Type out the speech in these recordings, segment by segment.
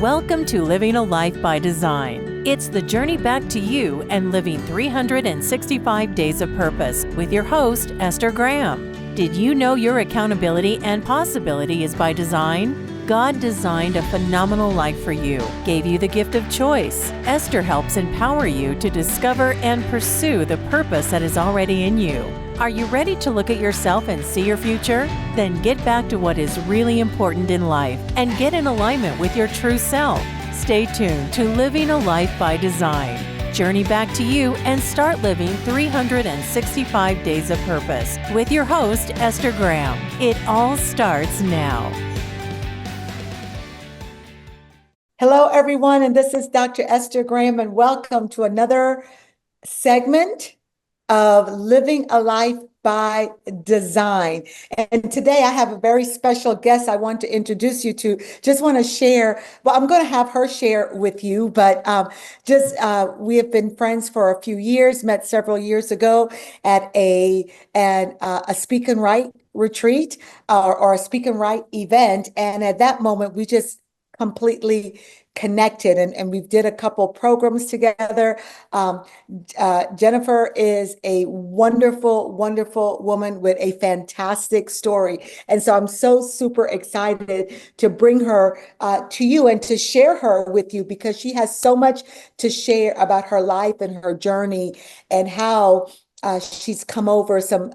Welcome to Living a Life by Design. It's the journey back to you and living 365 days of purpose with your host, Esther Graham. Did you know your accountability and possibility is by design? God designed a phenomenal life for you, gave you the gift of choice. Esther helps empower you to discover and pursue the purpose that is already in you. Are you ready to look at yourself and see your future? Then get back to what is really important in life and get in alignment with your true self. Stay tuned to Living a Life by Design. Journey back to you and start living 365 days of purpose with your host, Esther Graham. It all starts now. Hello, everyone, and this is Dr. Esther Graham, and welcome to another segment of Living a Life by Design. And today I have a very special guest I want to introduce you to. Just want to share, well, I'm going to have her share with you, but we have been friends for a few years, met several years ago at a speak and write retreat or a speak and write event. And at that moment, we just completely connected, and we did a couple programs together. Jennifer is a wonderful, wonderful woman with a fantastic story. And so I'm so super excited to bring her to you and to share her with you, because she has so much to share about her life and her journey and how she's come over some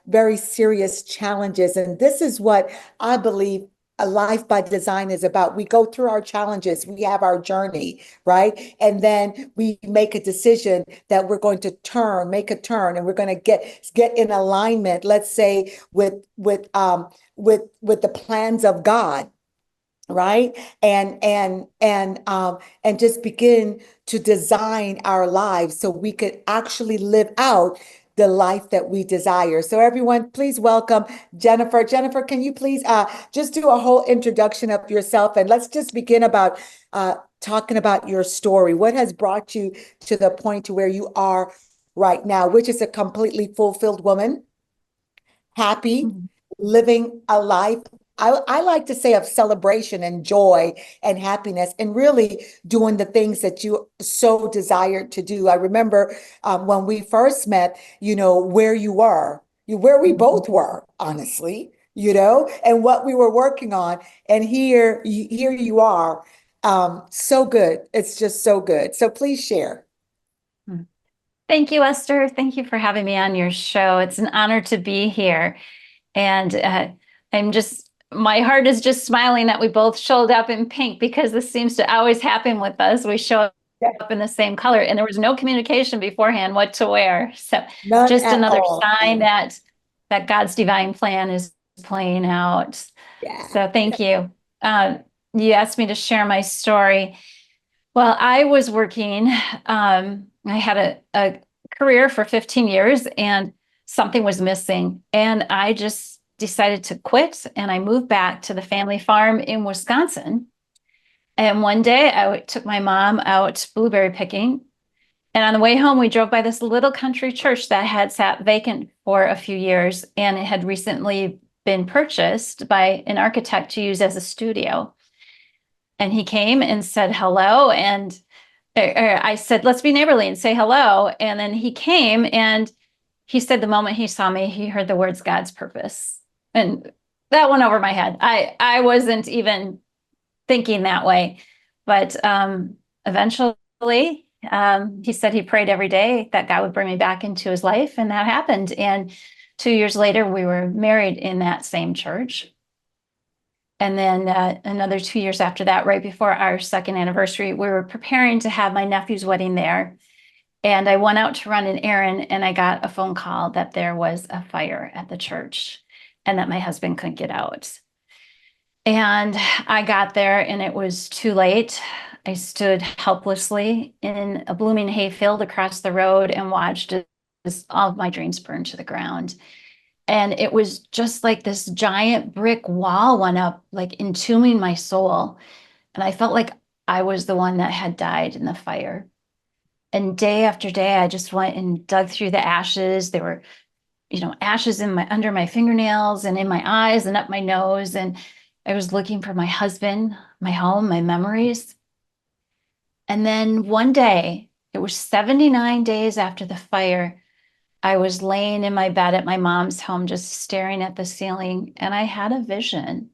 very serious challenges. And this is what I believe a life by design is about. We go through our challenges, we have our journey, right? And then we make a decision that we're going to make a turn, and we're going to get in alignment, let's say, with the plans of God, right? And just begin to design our lives so we could actually live out the life that we desire. So everyone, please welcome Jennifer. Jennifer, can you please just do a whole introduction of yourself, and let's just begin about talking about your story. What has brought you to the point to where you are right now, which is a completely fulfilled woman, happy, living a life, I like to say, of celebration and joy and happiness, and really doing the things that you so desired to do. I remember when we first met, where you were, where we both were, honestly, and what we were working on. And here you are. So good. It's just so good. So please share. Thank you, Esther. Thank you for having me on your show. It's an honor to be here. And my heart is just smiling that we both showed up in pink, because this seems to always happen with us. We show up in the same color, and there was no communication beforehand what to wear. So None just at another all. sign that God's divine plan is playing out. Yeah. So thank you. You asked me to share my story. Well, I was working, I had a career for 15 years, and something was missing. And I just decided to quit, and I moved back to the family farm in Wisconsin. And one day I took my mom out blueberry picking. And on the way home, we drove by this little country church that had sat vacant for a few years, and it had recently been purchased by an architect to use as a studio. And he came and said hello. And I said, let's be neighborly and say hello. And then he came, and he said the moment he saw me, he heard the words God's purpose. And that went over my head. I wasn't even thinking that way. But eventually, he said he prayed every day that God would bring me back into his life. And that happened. And 2 years later, we were married in that same church. And then another 2 years after that, right before our second anniversary, we were preparing to have my nephew's wedding there. And I went out to run an errand, and I got a phone call that there was a fire at the church and that my husband couldn't get out. And I got there, and it was too late. I stood helplessly in a blooming hayfield across the road and watched as all of my dreams burn to the ground. And it was just like this giant brick wall went up, like entombing my soul. And I felt like I was the one that had died in the fire. And day after day, I just went and dug through the ashes. There were, ashes under my fingernails and in my eyes and up my nose. And I was looking for my husband, my home, my memories. And then one day, it was 79 days after the fire, I was laying in my bed at my mom's home, just staring at the ceiling, and I had a vision.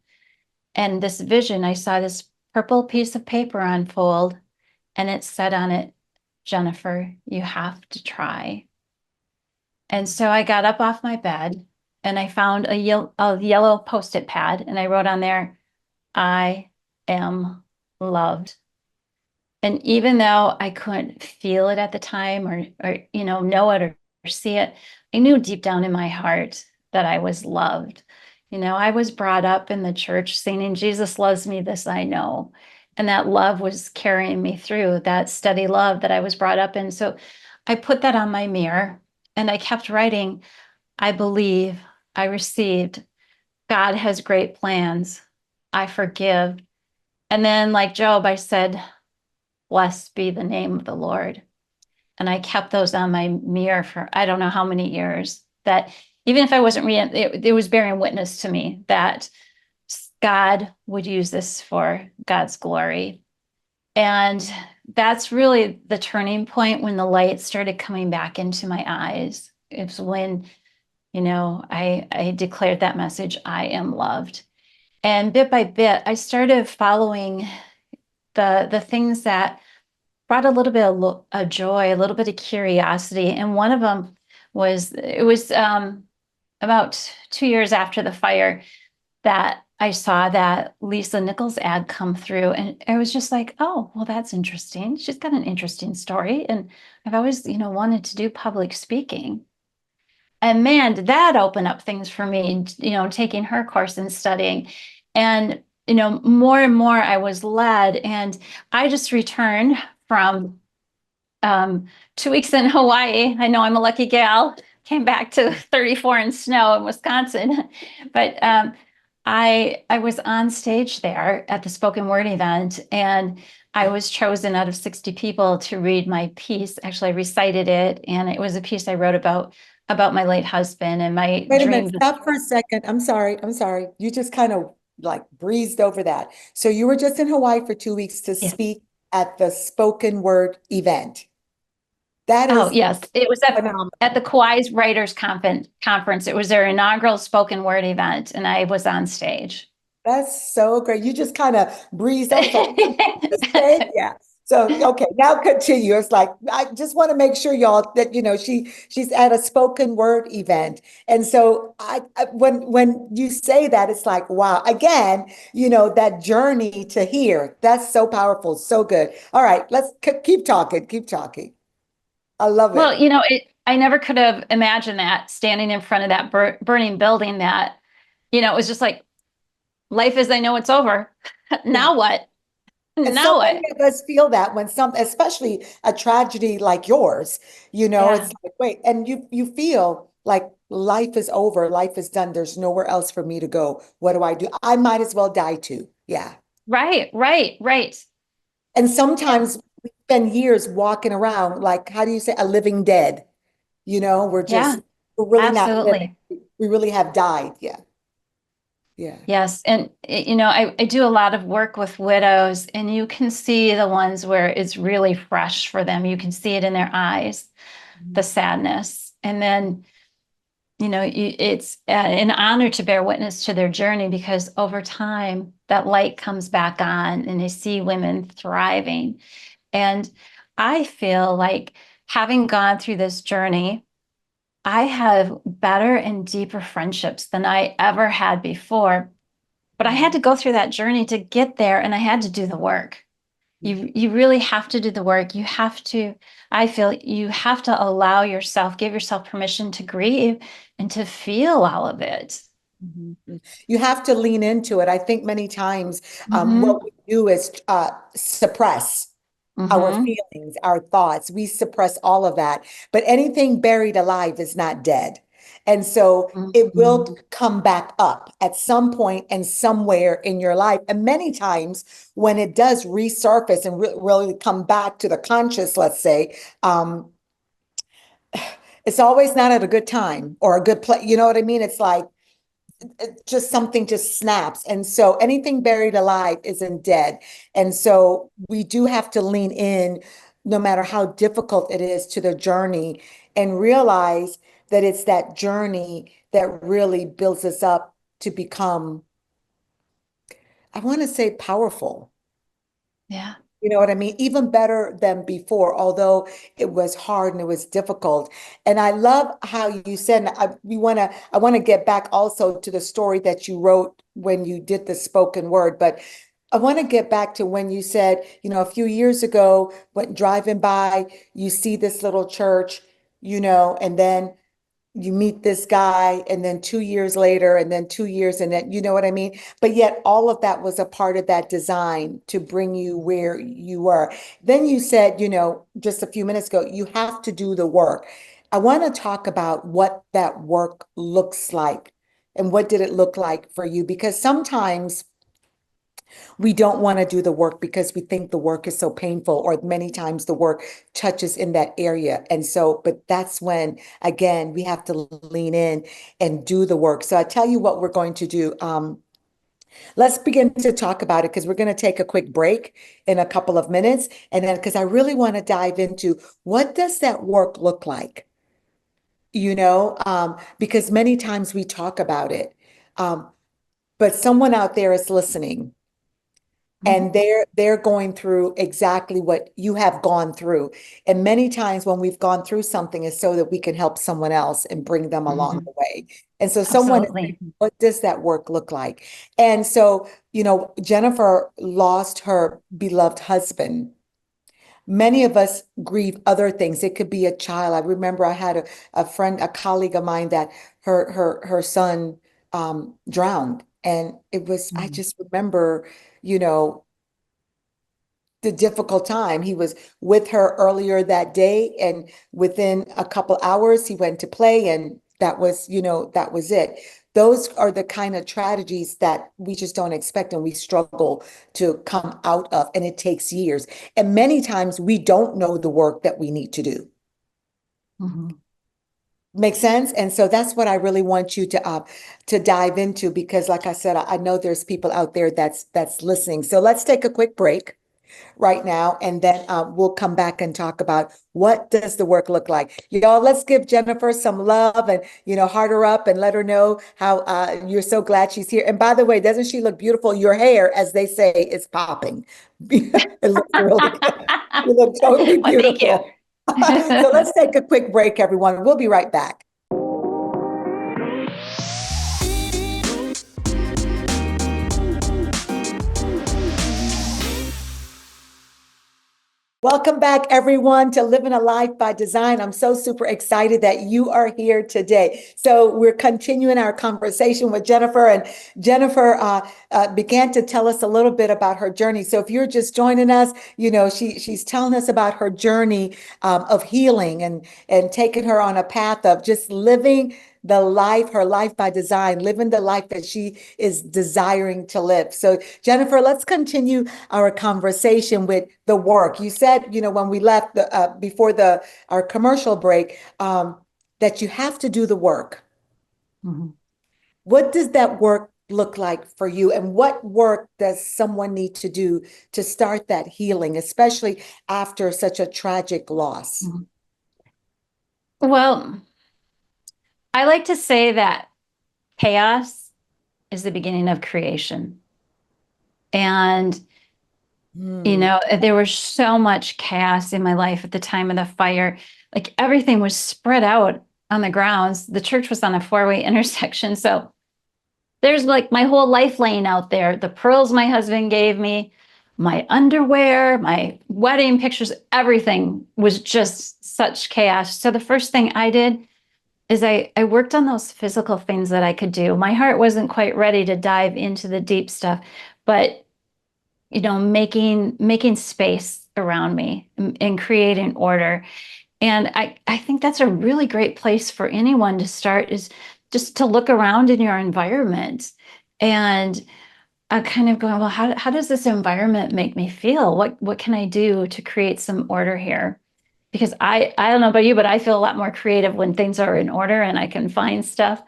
And this vision, I saw this purple piece of paper unfold, and it said on it, Jennifer, you have to try. And so I got up off my bed and I found a yellow Post-it pad, and I wrote on there, I am loved. And even though I couldn't feel it at the time or know it or see it, I knew deep down in my heart that I was loved. I was brought up in the church singing, Jesus loves me, this I know. And that love was carrying me through, that steady love that I was brought up in. So I put that on my mirror and I kept writing, I believe, I received, God has great plans, I forgive. And then, like Job, I said, blessed be the name of the Lord. And I kept those on my mirror for I don't know how many years. That even if I wasn't reading, it was bearing witness to me that God would use this for God's glory. And that's really the turning point when the light started coming back into my eyes. It's when, I declared that message, I am loved. And bit by bit, I started following the things that brought a little bit of joy, a little bit of curiosity. And one of them was, it was about 2 years after the fire that I saw that Lisa Nichols ad come through. And I was just like, oh, well, that's interesting. She's got an interesting story. And I've always, wanted to do public speaking. And man, did that open up things for me, taking her course and studying. And, more and more I was led. And I just returned from 2 weeks in Hawaii. I know I'm a lucky gal. Came back to 34 in snow in Wisconsin. But I was on stage there at the spoken word event, and I was chosen out of 60 people to read my piece. Actually, I recited it, and it was a piece I wrote about my late husband and my Wait a dream. minute, stop for a second. I'm sorry. I'm sorry. You just kind of like breezed over that. So you were just in Hawaii for 2 weeks to Yeah. speak at the spoken word event. That Oh, is yes. It was at the phenomenal. Kauai's Writers Conference. It was their inaugural spoken word event, and I was on stage. That's so great. You just kind of breezed. I was like, "This thing?" Yeah. So okay, now continue. It's like I just want to make sure y'all that she's at a spoken word event, and so when you say that, it's like wow. Again, that journey to here. That's so powerful, so good. All right, let's keep talking. Keep talking. I love Well, it. I never could have imagined that standing in front of that burning building that, it was just like, life as I know it's over. Yeah. Now what? And so Now many what? of us feel that when especially a tragedy like yours, it's Yeah. like, wait, and you feel like life is over, life is done. There's nowhere else for me to go. What do I do? I might as well die too. Yeah. Right, right, right. And And sometimes we spend years walking around like, how do you say, a living dead? yeah, We're really not living. absolutely. We really have died. Yeah. Yeah. Yes. And, I do a lot of work with widows, and you can see the ones where it's really fresh for them. You can see it in their eyes, the sadness. And then, it's an honor to bear witness to their journey, because over time that light comes back on and they see women thriving. And I feel like, having gone through this journey, I have better and deeper friendships than I ever had before. But I had to go through that journey to get there, and I had to do the work. You really have to do the work. I feel you have to give yourself permission to grieve and to feel all of it. Mhm. You have to lean into it. I think many times Mm-hmm. what we do is suppress our Mm-hmm. feelings, our thoughts. We suppress all of that. But anything buried alive is not dead. And so it Mm-hmm. will come back up at some point and somewhere in your life. And many times when it does resurface and really come back to the conscious, let's say, it's always not at a good time or a good place. You know what I mean? It's like, just something just snaps. And so anything buried alive isn't dead. And so we do have to lean in, no matter how difficult it is, to the journey and realize that it's that journey that really builds us up to become, I want to say, powerful. Yeah. You know what I mean? Even better than before, although it was hard and it was difficult. And I love how you said, I want to get back also to the story that you wrote when you did the spoken word, but I want to get back to when you said, a few years ago, when driving by, you see this little church, and then you meet this guy, and then 2 years later, and then 2 years, and then, you know what I mean? But yet all of that was a part of that design to bring you where you were. Then you said, just a few minutes ago, you have to do the work. I want to talk about what that work looks like and what did it look like for you? Because sometimes we don't want to do the work because we think the work is so painful, or many times the work touches in that area. And so, but that's when, again, we have to lean in and do the work. So I tell you what we're going to do. Let's begin to talk about it, because we're going to take a quick break in a couple of minutes. And then, because I really want to dive into what does that work look like? Because many times we talk about it, but someone out there is listening, and they're going through exactly what you have gone through. And many times when we've gone through something is so that we can help someone else and bring them along the way. And so someone is Absolutely. thinking, what does that work look like? And so, Jennifer lost her beloved husband. Many of us grieve other things. It could be a child. I remember I had a friend, a colleague of mine, that her son drowned. And I just remember, you know, the difficult time. He was with her earlier that day, and within a couple hours he went to play, and that was it. Those are the kind of tragedies that we just don't expect, and we struggle to come out of, and it takes years. And many times we don't know the work that we need to do. Mhm. Make sense? And so that's what I really want you to dive into, because like I said, I know there's people out there that's listening. So let's take a quick break right now, and then we'll come back and talk about what does the work look like. Y'all, let's give Jennifer some love, and heart her up and let her know how you're so glad she's here. And by the way, doesn't she look beautiful? Your hair, as they say, is popping. It looks really good. You look totally Well, thank you. beautiful. So let's take a quick break, everyone. We'll be right back. Welcome back, everyone, to Living a Life by Design. I'm so super excited that you are here today. So we're continuing our conversation with Jennifer, and Jennifer began to tell us a little bit about her journey. So if you're just joining us, she's telling us about her journey of healing, and taking her on a path of just living her life by design, living the life that she is desiring to live. So Jennifer, let's continue our conversation with the work. You said, when we left before our commercial break, that you have to do the work. Mhm. What does that work look like for you? And what work does someone need to do to start that healing, especially after such a tragic loss? Mhm. Well, I like to say that chaos is the beginning of creation. And, Hmm. there was so much chaos in my life at the time of the fire. Like everything was spread out on the grounds. The church was on a four-way intersection. So there's like my whole life laying out there. The pearls my husband gave me, my underwear, my wedding pictures, everything was just such chaos. So the first thing I did is I worked on those physical things that I could do. My heart wasn't quite ready to dive into the deep stuff, but making space around me, and creating order. And I think that's a really great place for anyone to start, is just to look around in your environment, and kind of going, well, how does this environment make me feel? What can I do to create some order here? Because I don't know about you, but I feel a lot more creative when things are in order and I can find stuff.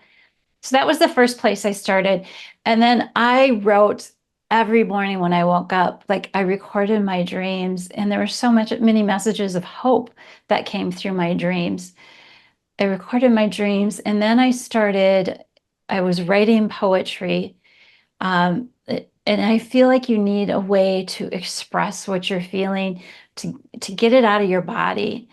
So that was the first place I started. And then I wrote every morning when I woke up, like I recorded my dreams, and there were many messages of hope that came through my dreams. I recorded my dreams, and then I was writing poetry. And I feel like you need a way to express what you're feeling, to get it out of your body.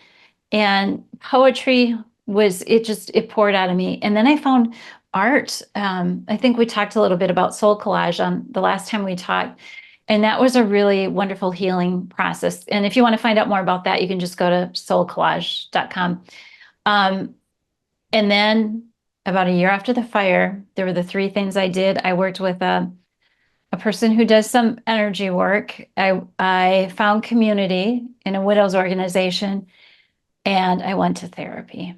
And poetry it poured out of me. And then I found art. I think we talked a little bit about soul collage on the last time we talked. And that was a really wonderful healing process. And if you want to find out more about that, you can just go to soulcollage.com. And then about a year after the fire, there were the three things I did. I worked with a person who does some energy work. I found community in a widows organization, and I went to therapy.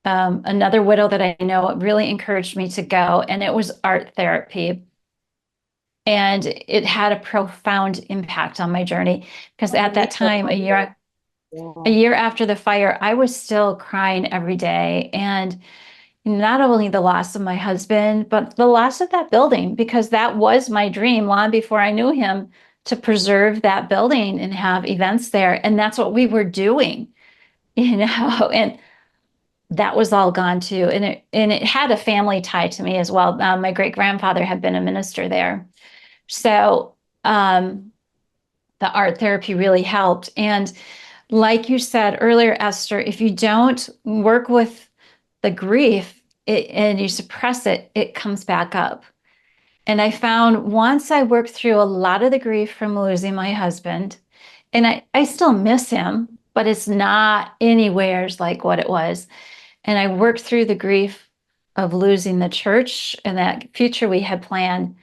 Another widow that I know really encouraged me to go, and it was art therapy. And it had a profound impact on my journey because at that time, a Yeah. year after the fire, I was still crying every day. And not only the loss of my husband, but the loss of that building, because that was my dream long before I knew him, to preserve that building and have events there. And that's what we were doing, and that was all gone too. And it had a family tie to me as well. My great grandfather had been a minister there. So the art therapy really helped. And like you said earlier, Esther, if you don't work with the grief and you suppress it, it comes back up. And I found once I worked through a lot of the grief from losing my husband, and I still miss him, but it's not anywhere like what it was. And I worked through the grief of losing the church and that future we had planned.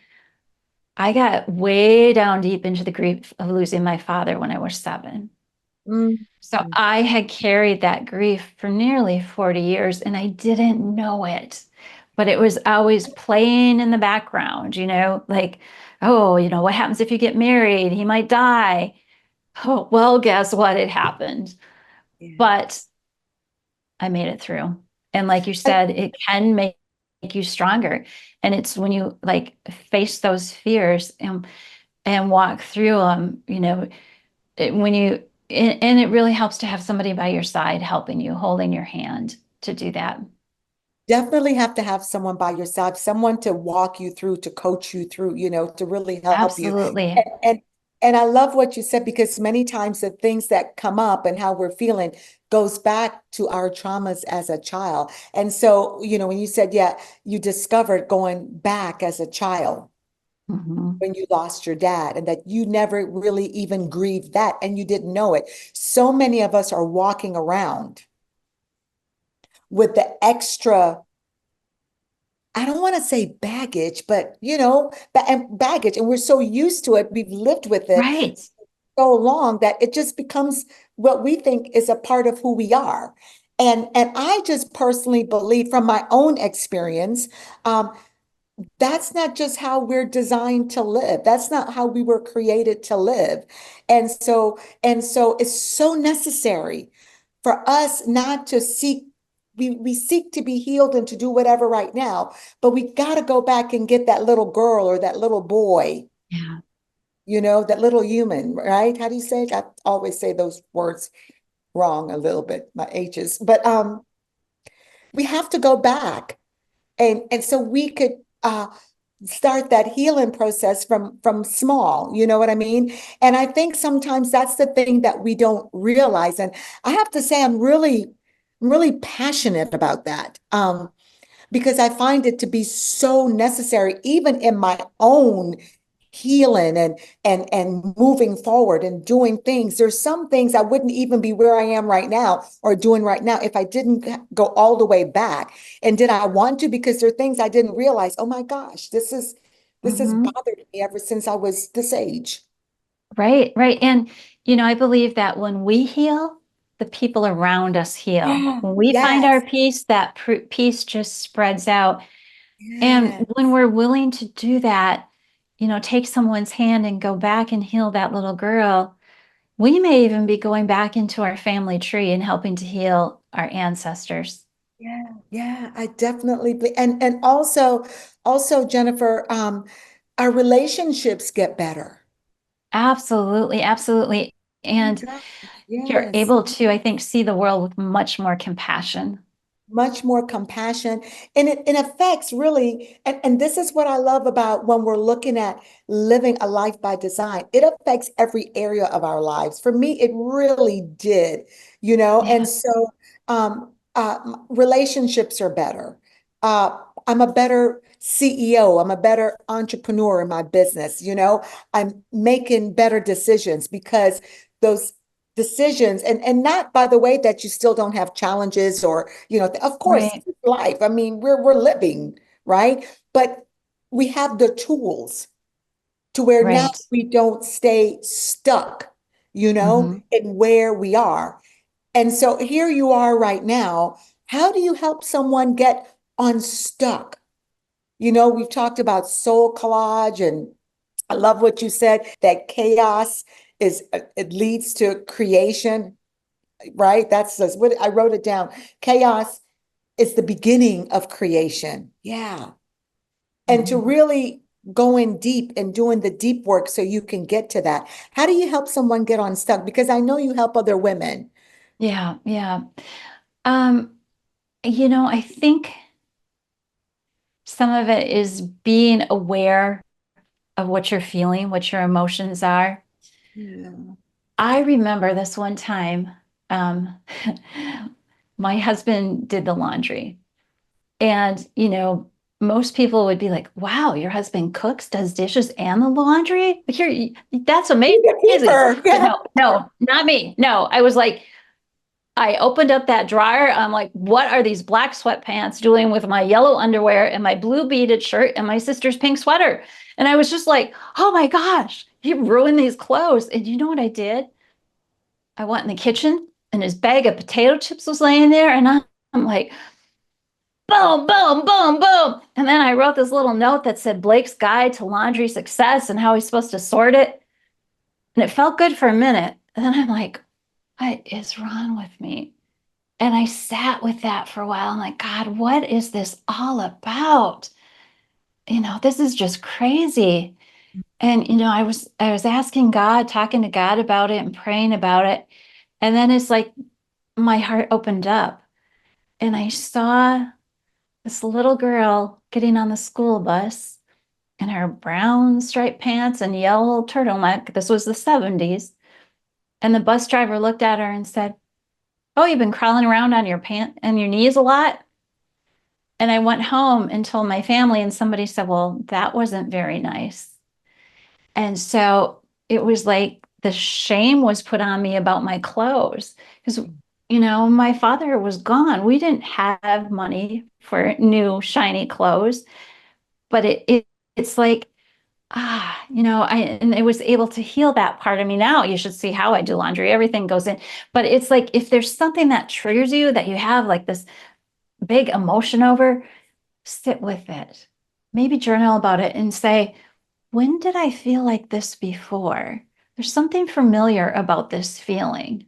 I got way down deep into the grief of losing my father when I was 7. Mm. So I had carried that grief for nearly 40 years and I didn't know it, but it was always playing in the background, like, oh, what happens if you get married? He might die. Oh, well, guess what? It happened. Yeah. But I made it through. And like you said, it can make you stronger. And it's when you like face those fears and walk through them, when you and it really helps to have somebody by your side helping you, holding your hand to do that. Definitely have to have someone by your side, someone to walk you through, to coach you through, to really help you. Absolutely. And I love what you said, because many times the things that come up and how we're feeling goes back to our traumas as a child. And so, when you said, yeah, you discovered going back as a child Mhm. when you lost your dad, and that you never really even grieved that and you didn't know it. So many of us are walking around with the extra, I don't want to say baggage, but baggage, and we're so used to it, we've lived with it Right. so long that it just becomes what we think is a part of who we are. And I just personally believe from my own experience, that's not just how we're designed to live. That's not how we were created to live. And so it's so necessary for us not to seek, we seek to be healed and to do whatever right now, but we got to go back and get that little girl or that little boy, Yeah. that little human, right? How do you say it? I always say those words wrong a little bit, my H's, but we have to go back, and so we could start that healing process from small, you know what I mean? And I think sometimes that's the thing that we don't realize. And I have to say, I'm really passionate about that. Because I find it to be so necessary, even in my own healing and moving forward and doing things. There's some things I wouldn't even be where I am right now or doing right now if I didn't go all the way back. And did I want to? Because there are things I didn't realize. Oh my gosh, this has Mhm. bothered me ever since I was this age. Right, right. And, I believe that when we heal, the people around us heal. When we find our Yes, peace, that peace just spreads out. And yes. when we're willing to do that, take someone's hand and go back and heal that little girl, we may even be going back into our family tree and helping to heal our ancestors. Yeah, I definitely and also Jennifer, our relationships get better. Absolutely, absolutely. And Yeah. you're Yes. able to, I think, see the world with much more compassion. Much more compassion, and it affects really, and this is what I love about when we're looking at living a life by design. It affects every area of our lives. For me, it really did, Yeah, and so relationships are better. I'm a better CEO. I'm a better entrepreneur in my business. I'm making better decisions because those decisions, and not by the way that you still don't have challenges, or of course right, life, I mean, we're living, right? But we have the tools to where now right. we don't stay stuck, Hmm. in where we are. And so here you are right now. How do you help someone get unstuck? We've talked about soul collage, and I love what you said, that chaos is it leads to creation, right? That's what I wrote it down. Chaos is the beginning of creation. Yeah. And to Hmm. really going deep and doing the deep work so you can get to that. How do you help someone get unstuck? Because I know you help other women. Yeah, yeah. Um, I think some of it is being aware of what you're feeling, what your emotions are. Yeah. I remember this one time, um, my husband did the laundry. And, most people would be like, wow, your husband cooks, does dishes, and the laundry? Here, that's He's a amazing. keeper. But Yeah. no, no, not me. No, I was like, I opened up that dryer. I'm like, what are these black sweatpants doing with my yellow underwear and my blue beaded shirt and my sister's pink sweater? And I was just like, oh my gosh, you ruined these clothes. And you know what I did? I went in the kitchen and his bag of potato chips was laying there. And I'm like, boom, boom, boom, boom. And then I wrote this little note that said Blake's Guide to Laundry Success and how he's supposed to sort it. And it felt good for a minute. And then I'm like, what is wrong with me? And I sat with that for a while. I'm like, God, what is this all about? This is just crazy. And I was asking God, talking to God about it and praying about it. And then it's like my heart opened up and I saw this little girl getting on the school bus in her brown striped pants and yellow turtleneck. This was the 70s. And the bus driver looked at her and said, oh, you've been crawling around on your pant and your knees a lot? And I went home and told my family, and somebody said, well, that wasn't very nice. And so it was like the shame was put on me about my clothes because, my father was gone. We didn't have money for new shiny clothes, but it's like, and I was able to heal that part of me. Now you should see how I do laundry. Everything goes in. But it's like if there's something that triggers you that you have like this big emotion over, sit with it. Maybe journal about it and say, when did I feel like this before? There's something familiar about this feeling.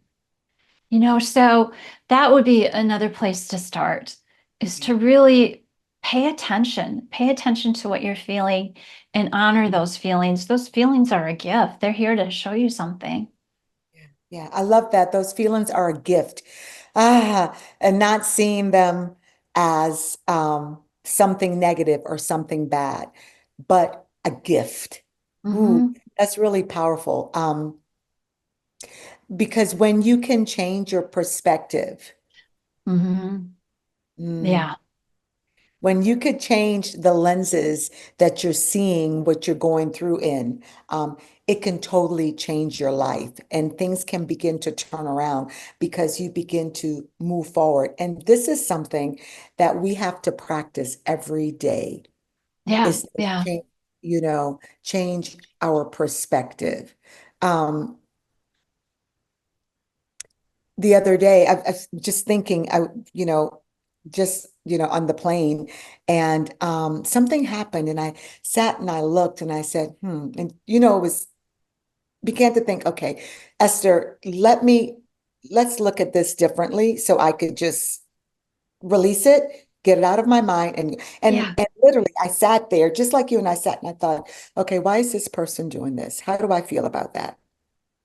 So that would be another place to start is to really pay attention to what you're feeling and honor those feelings. Those feelings are a gift. They're here to show you something. Yeah, I love that. Those feelings are a gift. And not seeing them as something negative or something bad, but a gift. Ooh, Hmm. that's really powerful. Because when you can change your perspective, Hmm. mm, Yeah. when you could change the lenses that you're seeing what you're going through in, it can totally change your life, and things can begin to turn around because you begin to move forward. And this is something that we have to practice every day, Yeah. is to Yeah. change, change our perspective. Um, the other day, I was just thinking, on the plane, and something happened, and I sat and I looked and I said, and it was began to think, okay, Esther, let's look at this differently so I could just release it, get it out of my mind. Yeah. And literally I sat there just like you and I sat and I thought, okay, why is this person doing this? How do I feel about that?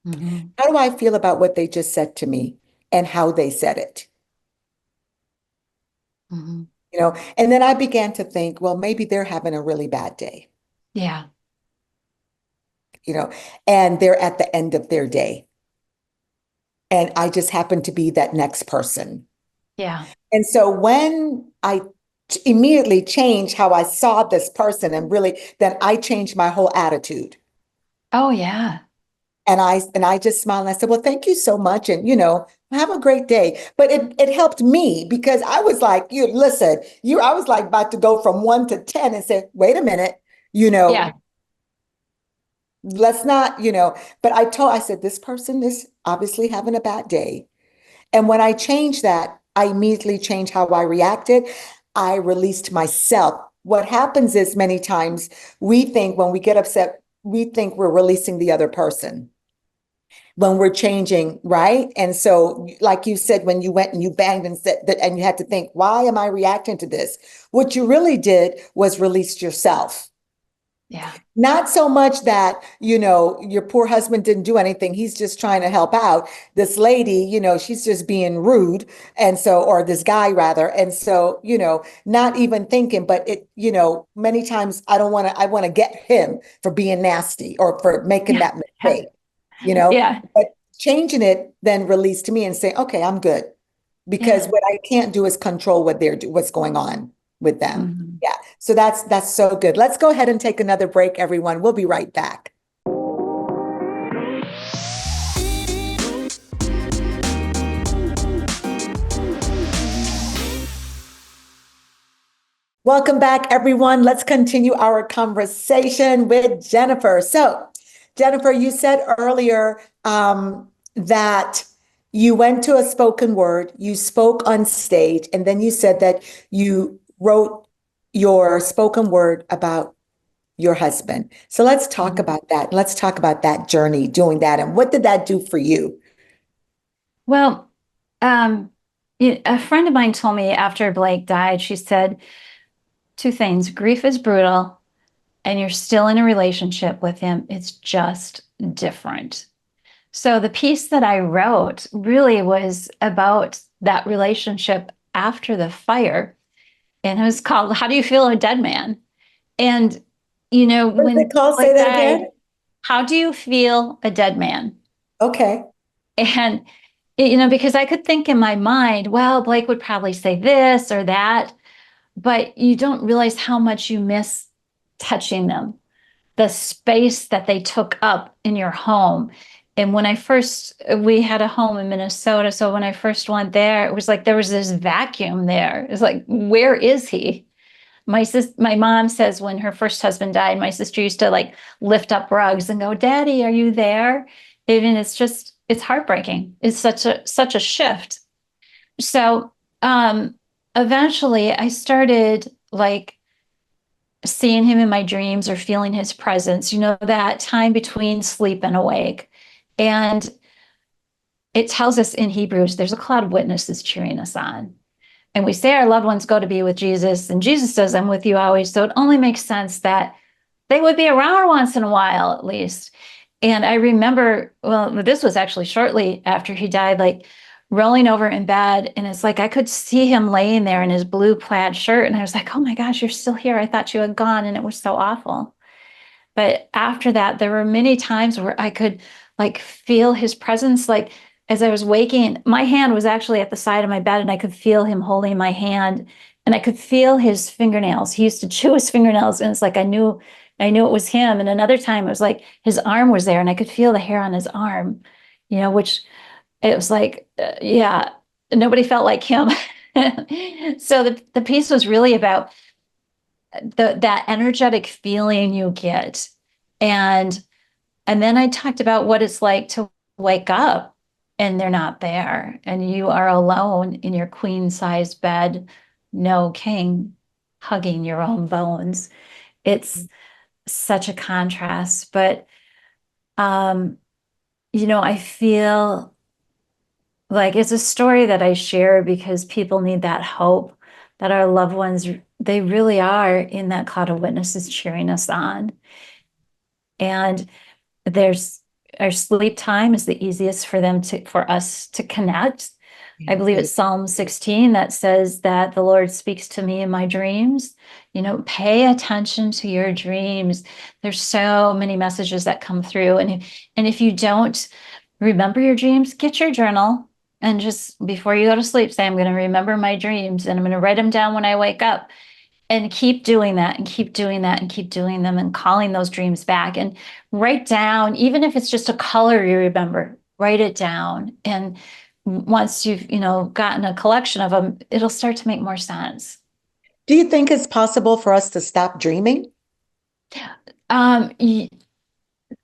Mhm. How do I feel about what they just said to me and how they said it? Mhm. And then I began to think, well, maybe they're having a really bad day, Yeah. you know, and they're at the end of their day. And I just happen to be that next person. Yeah. And so when I immediately changed how I saw this person and really, then I changed my whole attitude. Oh, yeah. And I just smiled and I said, well, thank you so much. And have a great day. But it helped me because I was like, I was like about to go from 1 to 10 and say, wait a minute, you know, Yeah. let's not, but I said, this person is obviously having a bad day. And when I changed that, I immediately changed how I reacted. I released myself. What happens is many times we think when we get upset, we think we're releasing the other person when we're changing, right? And so, like you said, when you went and you banged and said that, and you had to think, why am I reacting to this? What you really did was release yourself. Yeah. Not so much that, your poor husband didn't do anything. He's just trying to help out. This lady, she's just being rude. And so, or this guy rather. And so, not even thinking, but many times I want to get him for being nasty or for making Yeah. that mistake, you know, Yeah. but changing it then released to me and say, okay, I'm good. Because Yeah. what I can't do is control what's going on with them. Mhm. Yeah. So that's so good. Let's go ahead and take another break, everyone. We'll be right back. Welcome back, everyone. Let's continue our conversation with Jennifer. So, Jennifer, you said earlier that you went to a spoken word, you spoke on stage, and then you said that you wrote your spoken word about your husband. So let's talk Mhm. about that. Let's talk about that journey doing that. And what did that do for you? Well, um, a friend of mine told me after Blake died, she said two things. Grief is brutal, and you're still in a relationship with him. It's just different. So the piece that I wrote really was about that relationship after the fire. And it was called How Do You Feel a Dead Man? And, What is it when called? Say Blake that died, again. how do you feel a dead man? Okay. And, because I could think in my mind, well, Blake would probably say this or that, but you don't realize how much you miss touching them, the space that they took up in your home. And we had a home in Minnesota. So when I first went there, it was like there was this vacuum there. It's like, where is he? My mom says when her first husband died, my sister used to like lift up rugs and go, Daddy, are you there? Even it's heartbreaking. It's such a shift. So eventually I started like seeing him in my dreams or feeling his presence, that time between sleep and awake. And it tells us in Hebrews, there's a cloud of witnesses cheering us on. And we say our loved ones go to be with Jesus, and Jesus says, I'm with you always. So it only makes sense that they would be around once in a while, at least. And I remember, well, this was actually shortly after he died, like rolling over in bed. And it's like I could see him laying there in his blue plaid shirt. And I was like, oh my gosh, you're still here. I thought you had gone. And it was so awful. But after that, there were many times where I could like feel his presence. Like as I was waking, my hand was actually at the side of my bed and I could feel him holding my hand and I could feel his fingernails. He used to chew his fingernails and it's like I knew it was him. And another time it was like his arm was there and I could feel the hair on his arm, which it was like, yeah, nobody felt like him. So the piece was really about that energetic feeling you get. And and then I talked about what it's like to wake up and they're not there and you are alone in your queen size bed, no king, hugging your own bones. It's such a contrast, but I feel like, it's a story that I share because people need that hope that our loved ones, they really are in that cloud of witnesses cheering us on. And there's our sleep time is the easiest for us to connect. I believe it's Psalm 16 that says that the Lord speaks to me in my dreams. Pay attention to your dreams. There's so many messages that come through. And if you don't remember your dreams, get your journal and just before you go to sleep, say, I'm going to remember my dreams and I'm going to write them down when I wake up. And keep doing that and keep doing that and keep doing them and calling those dreams back and write down, even if it's just a color you remember, write it down. And once you've, gotten a collection of them, it'll start to make more sense. Do you think it's possible for us to stop dreaming? Um,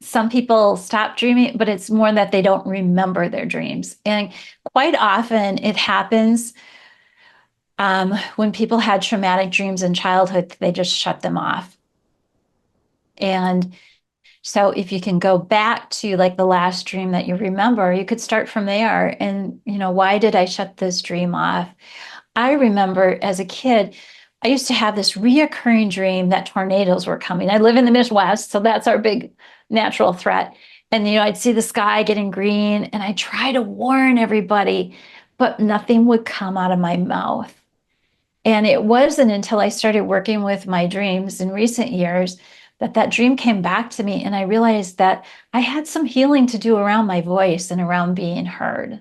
some people stop dreaming, but it's more that they don't remember their dreams. And quite often it happens when people had traumatic dreams in childhood, they just shut them off. And so if you can go back to like the last dream that you remember, you could start from there. And, why did I shut this dream off? I remember as a kid, I used to have this reoccurring dream that tornadoes were coming. I live in the Midwest, so that's our big natural threat. And, I'd see the sky getting green and I try to warn everybody, but nothing would come out of my mouth. And it wasn't until I started working with my dreams in recent years that dream came back to me. And I realized that I had some healing to do around my voice and around being heard.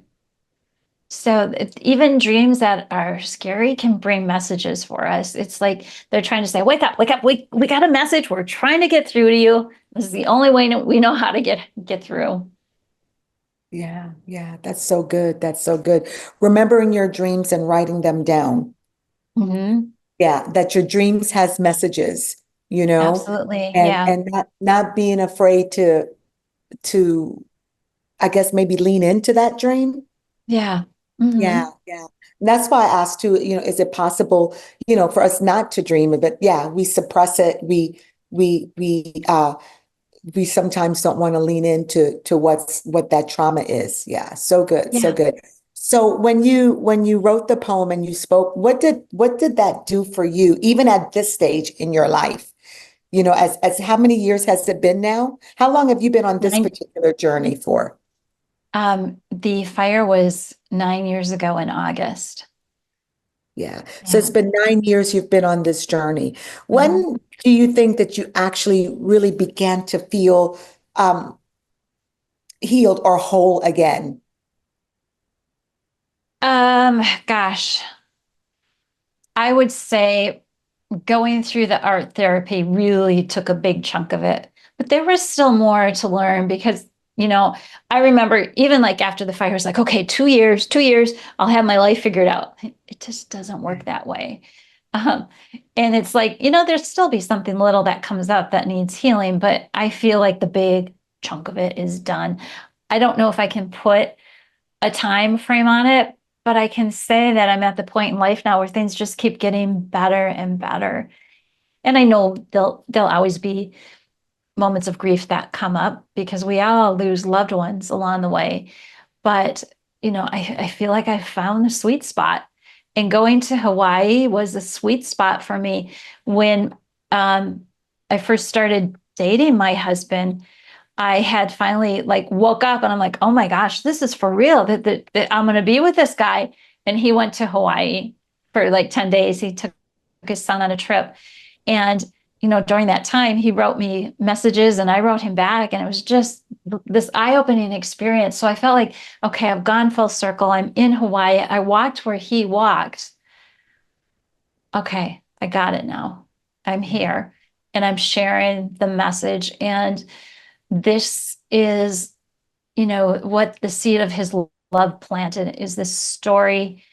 So even dreams that are scary can bring messages for us. It's like they're trying to say, wake up, wake up. We got a message. We're trying to get through to you. This is the only way we know how to get through. Yeah, yeah, that's so good. That's so good. Remembering your dreams and writing them down. Mm-hmm. Yeah, that your dreams has messages, Absolutely. and Yeah. and not being afraid to I guess maybe lean into that dream. Yeah. Mm-hmm. Yeah, yeah. And that's why I asked too, is it possible, for us not to dream of it? Yeah, we suppress it. We we sometimes don't want to lean into what that trauma is. Yeah, so good, so Yeah. good. So when you wrote the poem and you spoke, what did that do for you, even at this stage in your life? As how many years has it been now? How long have you been on this Nine. particular journey for? The fire was 9 years ago in August. Yeah. So Yeah. it's been 9 years you've been on this journey. Mhm. When do you think that you actually really began to feel um, healed or whole again? Gosh, I would say going through the art therapy really took a big chunk of it. But there was still more to learn because, I remember even like after the fire, it was like, okay, 2 years, 2 years, I'll have my life figured out. It just doesn't work that way. Um, and it's like, there's still be something little that comes up that needs healing, but I feel like the big chunk of it is done. I don't know if I can put a time frame on it, but I can say that I'm at the point in life now where things just keep getting better and better. And I know there'll always be moments of grief that come up because we all lose loved ones along the way. But I feel like I found the sweet spot. And going to Hawaii was a sweet spot for me when I first started dating my husband. I had finally like woke up and I'm like, oh my gosh, this is for real that I'm going to be with this guy. And he went to Hawaii for like 10 days. He took his son on a trip. And, during that time, he wrote me messages and I wrote him back. And it was just this eye-opening experience. So I felt like, okay, I've gone full circle. I'm in Hawaii. I walked where he walked. Okay, I got it now. I'm here and I'm sharing the message. And this is, what the seed of his love planted is this story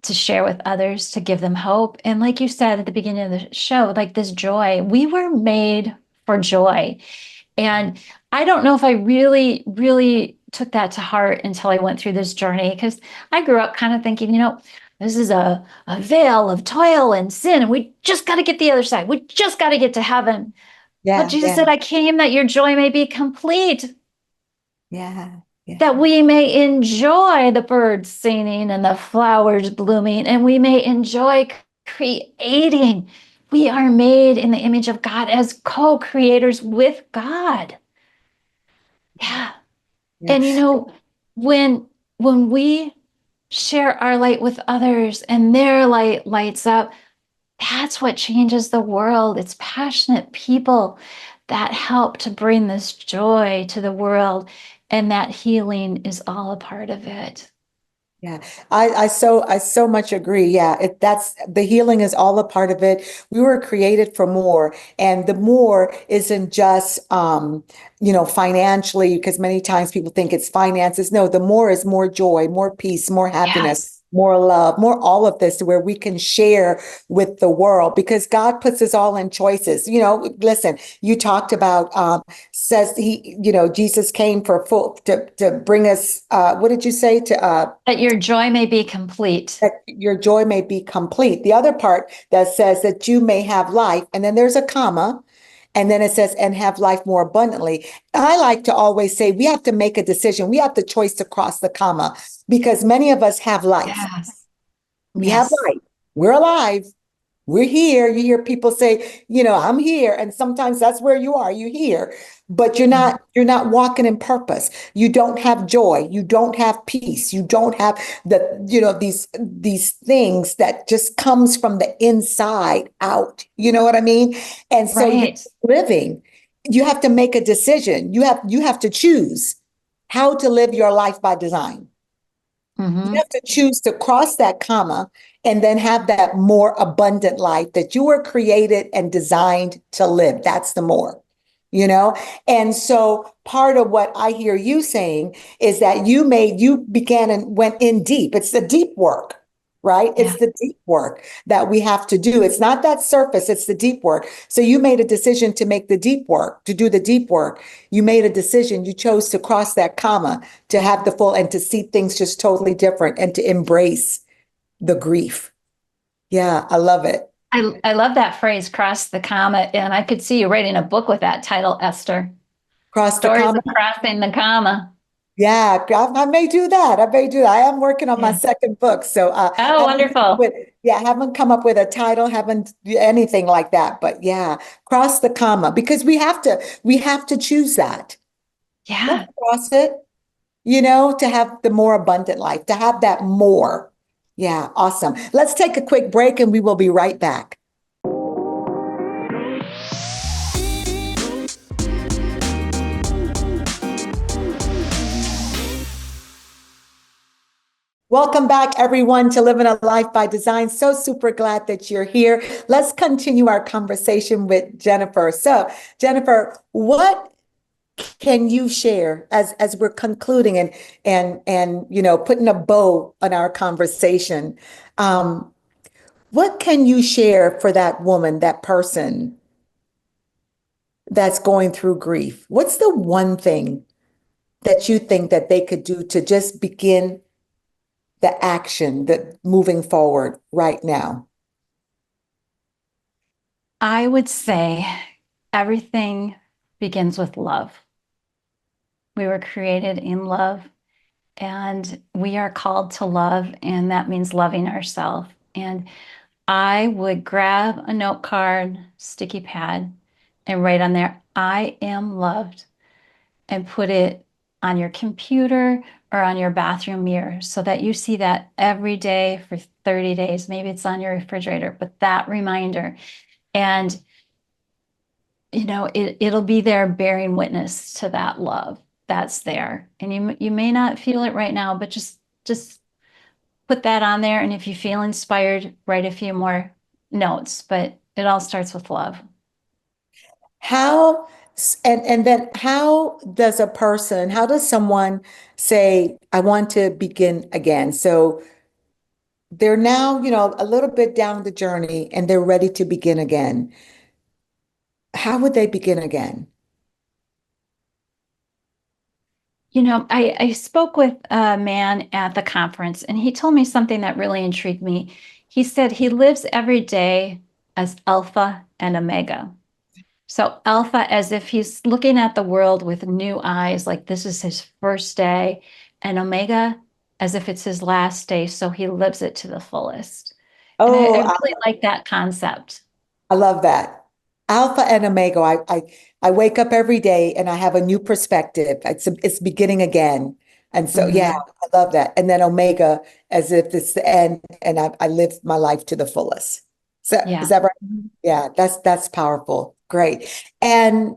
to share with others, to give them hope. And like you said at the beginning of the show, like this joy, we were made for joy. And I don't know if I really, really took that to heart until I went through this journey, because I grew up kind of thinking, this is a veil of toil and sin, and we just got to get the other side. We just got to get to heaven. But Yeah, Jesus yeah, said, I came that your joy may be complete. yeah, that we may enjoy the birds singing and the flowers blooming, and we may enjoy creating. We are made in the image of God as co-creators with God. Yeah. Yeah. And when we share our light with others and their light lights up, that's what changes the world. It's passionate people that help to bring this joy to the world, and that healing is all a part of it. Yeah, I so much agree. Yeah, that's the healing is all a part of it. We were created for more, and the more isn't just financially, because many times people think it's finances. No, the more is more joy, more peace, more happiness, Yes. more love, more all of this, where we can share with the world, because God puts us all in choices. Listen, you talked about says he, Jesus came for full to bring us. What did you say to? That your joy may be complete. That your joy may be complete. The other part that says that you may have life, and then there's a comma, and then it says, and have life more abundantly. I like to always say we have to make a decision. We have the choice to cross the comma, because many of us have life. Yes. We have Yes. life. We're alive. We're here. You hear people say, I'm here. And sometimes that's where you are. You're here, but you're not walking in purpose. You don't have joy. You don't have peace. You don't have these things that just comes from the inside out. You know what I mean? And so you're Right. living. You have to make a decision. You have to choose how to live your life by design. You Mm-hmm. have to choose to cross that comma and then have that more abundant life that you were created and designed to live. That's the more, you know? And so part of what I hear you saying is that you began and went in deep. It's the deep work, right? Yeah. It's the deep work that we have to do. It's not that surface, it's the deep work. So you made a decision to make the deep work, to do the deep work. You made a decision, you chose to cross that comma, to have the full and to see things just totally different and to embrace the grief. Yeah, I love it. I love that phrase, cross the comma. And I could see you writing a book with that title, Esther. Cross the Stories comma. of crossing the comma. Yeah, I may do that. I may do that. I am working on my Yeah. second book, so Oh, wonderful. haven't come up with a title, haven't anything like that. But yeah, cross the comma, because we have to choose that. Let's Yeah. cross it, to have the more abundant life, to have that more. Yeah, awesome. Let's take a quick break and we will be right back. Welcome back, everyone, to Living a Life by Design. So super glad that you're here. Let's continue our conversation with Jennifer. So, Jennifer, what can you share as we're concluding and putting a bow on our conversation? What can you share for that woman, that person that's going through grief? What's the one thing that you think that they could do to just begin the action that moving forward right now? I would say everything begins with love. We were created in love, and we are called to love, and that means loving ourselves. And I would grab a note card, sticky pad, and write on there, I am loved, and put it on your computer or on your bathroom mirror so that you see that every day for 30 days. Maybe it's on your refrigerator, but that reminder. And it'll be there bearing witness to that love that's there. And you may not feel it right now, but just put that on there. And if you feel inspired, write a few more notes, but it all starts with love. How and then how does someone say, I want to begin again? So they're now, a little bit down the journey and they're ready to begin again. How would they begin again? I spoke with a man at the conference, and he told me something that really intrigued me. He said he lives every day as Alpha and Omega. So alpha, as if he's looking at the world with new eyes, like this is his first day, and omega, as if it's his last day, so he lives it to the fullest. And I Oh, really like that concept. I love that. Alpha and Omega. I wake up every day and I have a new perspective. It's beginning again. And so yeah, Mhm. I love that. And then Omega as if it's the end and I live my life to the fullest. So is Yeah. that right? Mhm. Yeah, that's powerful. Great. And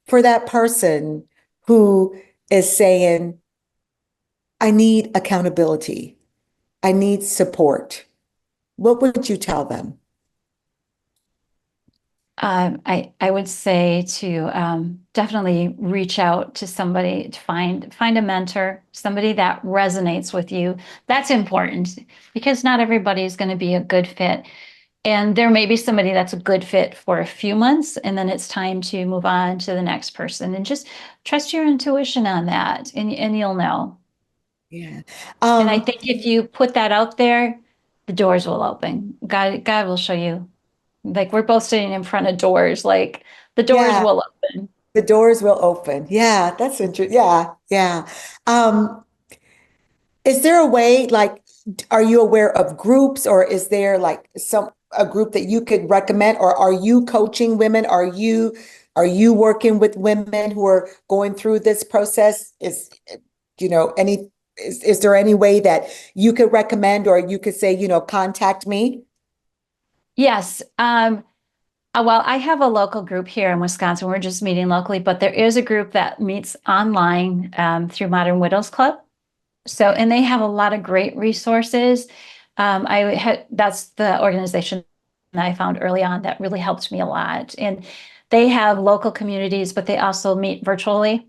for that person who is saying, I need accountability, I need support, what would you tell them? I would say to definitely reach out to somebody to find a mentor, somebody that resonates with you. That's important because not everybody is going to be a good fit. And there may be somebody that's a good fit for a few months, and then it's time to move on to the next person. And just trust your intuition on that, and you'll know. Yeah. And I Um, think if you put that out there, the doors will open. God will show you. Like we're both sitting in front of doors, like the doors yeah. will open. The doors will open. Yeah, that's interesting. Yeah, yeah. Um, is there a way, like, are you aware of groups or is there like some a group that you could recommend, or are you coaching women? Are you working with women who are going through this process? Any is there any way that you could recommend or you could say, contact me? Yes. Well, I have a local group here in Wisconsin. We're just meeting locally, but there is a group that meets online through Modern Widows Club. So, and they have a lot of great resources. That's the organization that I found early on that really helped me a lot. And they have local communities, but they also meet virtually.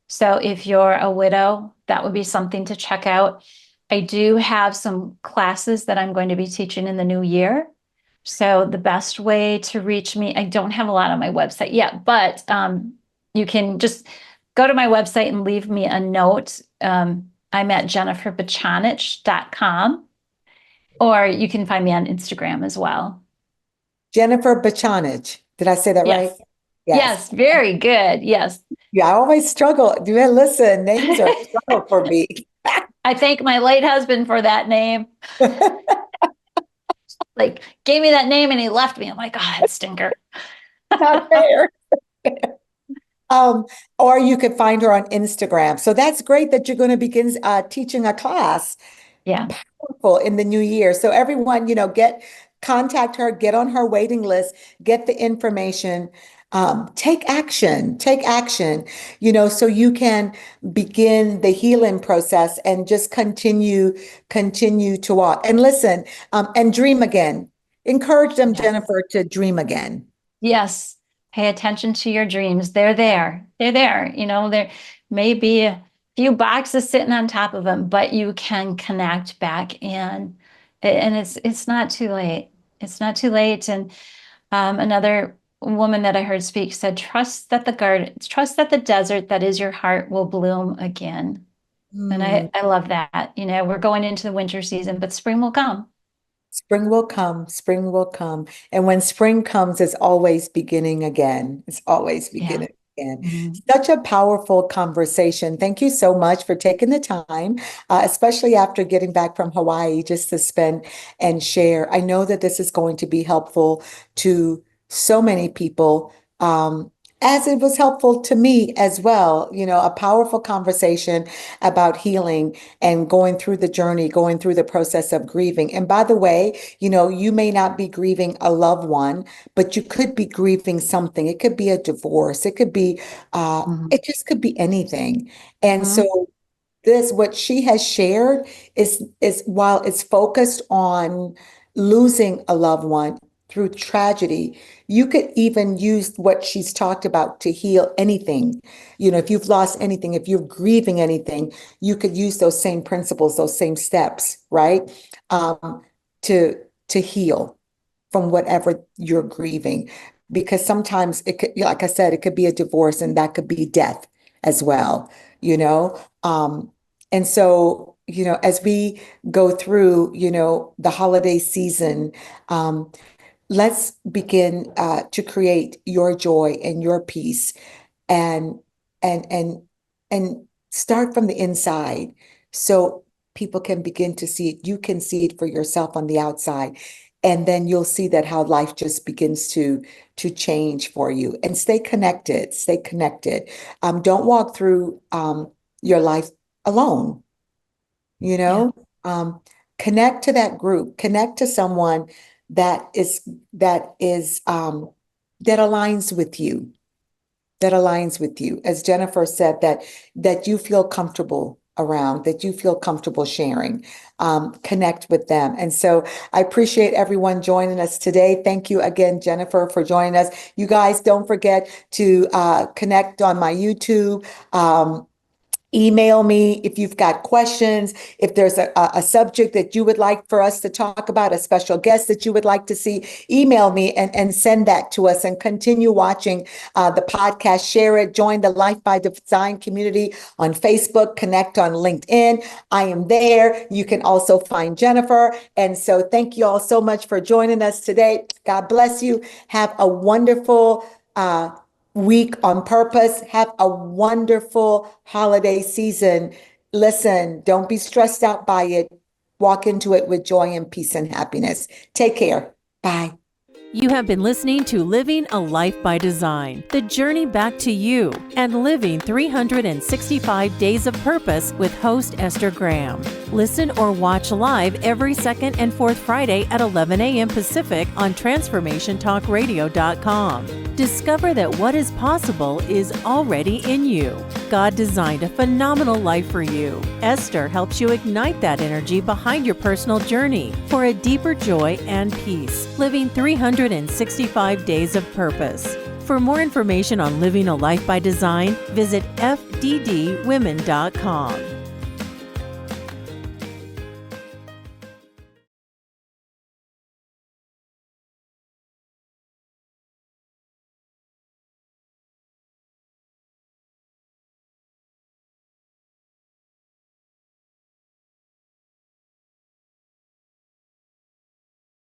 So if you're a widow, that would be something to check out. I do have some classes that I'm going to be teaching in the new year. So the best way to reach me, I don't have a lot on my website yet, but you can just go to my website and leave me a note. I'm at jenniferbichanich.com, or you can find me on Instagram as well. Jennifer Bichanich. Did I say that right? Yes. Yes. Yes, very good. Yes. Yeah, I always struggle. Do you listen? Names are a struggle for me. I thank my late husband for that name. Like gave me that name and he left me. I'm like, oh, that stinker. Not fair. Um, or you could find her on Instagram. So that's great that you're going to begin teaching a class Yeah. powerful in the new year. So everyone, contact her, get on her waiting list, get the information, take action, so you can begin the healing process and just continue to walk. And listen, and dream again. Encourage them, Yes. Jennifer, to dream again. Yes. Pay attention to your dreams. They're there. They're there. There may be a few boxes sitting on top of them, but you can connect back and it's not too late. It's not too late. And another woman that I heard speak said, trust that the desert that is your heart will bloom again. And Hmm. I love that. We're going into the winter season, but spring will come. Spring will come, spring will come. And when spring comes, it's always beginning again. It's always Yeah. beginning again. Mhm. Such a powerful conversation. Thank you so much for taking the time, especially after getting back from Hawaii, just to spend and share. I know that this is going to be helpful to so many people. As it was helpful to me as well, a powerful conversation about healing and going through the journey, going through the process of grieving. And by the way, you may not be grieving a loved one, but you could be grieving something. It could be a divorce. Mhm. It just could be anything. And Mhm. so what she has shared is while it's focused on losing a loved one through tragedy, you could even use what she's talked about to heal anything. If you've lost anything, if you're grieving anything, you could use those same principles, those same steps, right? Um, to heal from whatever you're grieving. Because sometimes it could, like I said, it could be a divorce and that could be death as well, you know? And so, as we go through, the holiday season, um, let's begin to create your joy and your peace, and and and and start from the inside, so people can begin to see it. You can see it for yourself on the outside, and then you'll see that how life just begins to change for you. And stay connected. Stay connected. Don't walk through your life alone. You Yeah. know, connect to that group. Connect to someone that is that aligns with you, that aligns with you. As Jennifer said, that you feel comfortable around, that you feel comfortable sharing. Connect with them. And so I appreciate everyone joining us today. Thank you again, Jennifer, for joining us. You guys don't forget to connect on my YouTube. Email me if you've got questions, if there's a subject that you would like for us to talk about, a special guest that you would like to see. Email me and send that to us, and continue watching the podcast. Share it. Join the Life by Design community on Facebook. Connect on LinkedIn. I am there. You can also find Jennifer. And so thank you all so much for joining us today. God bless you. Have a wonderful week on purpose. Have a wonderful holiday season. Listen, don't be stressed out by it. Walk into it with joy and peace and happiness. Take care. Bye. You have been listening to Living a Life by Design, the journey back to you, and living 365 days of purpose with host Esther Graham. Listen or watch live every second and fourth Friday at 11 a.m. Pacific on TransformationTalkRadio.com. Discover that what is possible is already in you. God designed a phenomenal life for you. Esther helps you ignite that energy behind your personal journey for a deeper joy and peace, living 365 days of purpose. For more information on living a life by design, visit fddwomen.com.